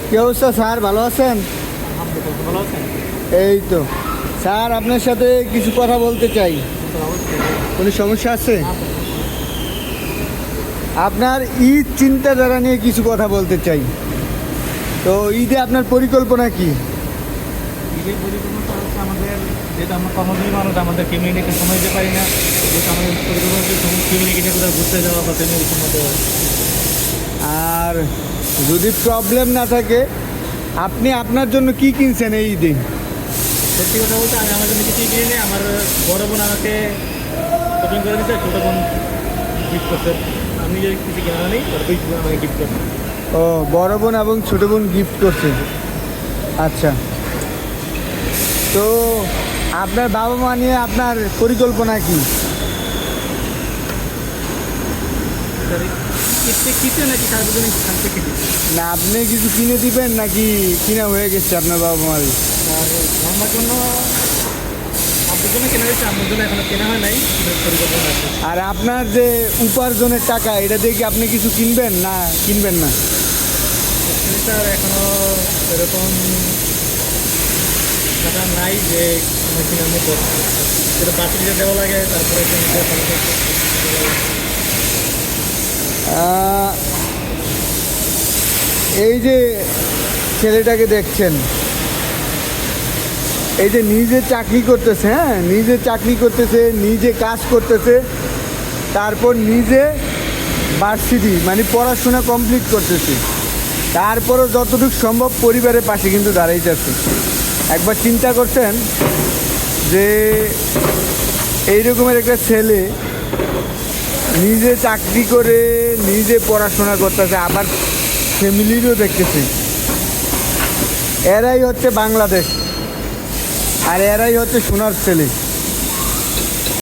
কি অবস্থা স্যার, ভালো আছেন? ভালো আছেন? এই তো স্যার, আপনার সাথে কিছু কথা বলতে চাই। কোনো সমস্যা আছে? আপনার ঈদ চিন্তাধারা নিয়ে কিছু কথা বলতে চাই। তো ঈদে আপনার পরিকল্পনা কি? ঈদের পরিকল্পনা হচ্ছে আমাদের, যেহেতু আমরা কর্মজীবী মানুষ, আমাদের ফ্যামিলিকে সময় দিতে পারি না, যেহেতু আমাদের পরিকল্পনা হচ্ছে ফ্যামিলিকে নিয়ে কোথাও ঘুরতে যাওয়া বা ফ্যামিলির মতো। আর যদি প্রবলেম না থাকে, আপনি আপনার জন্য কি কিনছেন এই ঈদে? সত্যি কথা বলতে আমি আমার জন্য কিছুই কিনি নেই। আমার বড় বোন আমাকে শপিং করে দিচ্ছে, ছোটো বোন গিফট করছে। আমি নিজে কিছু কেনা নেই, আর ওই বোন আমাকে গিফট করছে। ও, বড় বোন এবং ছোটো বোন গিফট করছে। আচ্ছা, তো আপনার বাবা মা নিয়ে আপনার পরিকল্পনা কি? কিনতে নাকি সার্বজনীন থাকতে কিনি। না, আপনি কিছু কিনে দিবেন নাকি কিনা হয়ে গেছে আপনার বাবা মার? আর আমার জন্য, আপনার জন্য কেনা হয়েছে, আমার জন্য এখনো কেনা হয় নাই, পরিকল্পনা আছে। আর আপনার যে উপার্জনের টাকা, এটা দিয়ে কি আপনি কিছু কিনবেন না কিনবেন না? স্যার এখনো এরকম টাকা নাই যে আমার কেনার মতো, সেটা বাচ্চাদের দেওয়া লাগে, তারপরে এই যে ছেলেটাকে দেখছেন, এই যে নিজে চাকরি করতেছে, হ্যাঁ, নিজে চাকরি করতেছে, নিজে কাজ করতেছে, তারপর নিজে ভার্সিটি মানে পড়াশোনা কমপ্লিট করতেছে, তারপরও যতটুকু সম্ভব পরিবারের পাশে কিন্তু দাঁড়াইতেছে। একবার চিন্তা করছেন যে এই রকমের একটা ছেলে নিজে চাকরি করে নিজে পড়াশোনা করতেছে, আবার ফ্যামিলিরও দেখতেছে। এরাই হচ্ছে বাংলাদেশ, আর এরাই হচ্ছে সোনার ছেলে।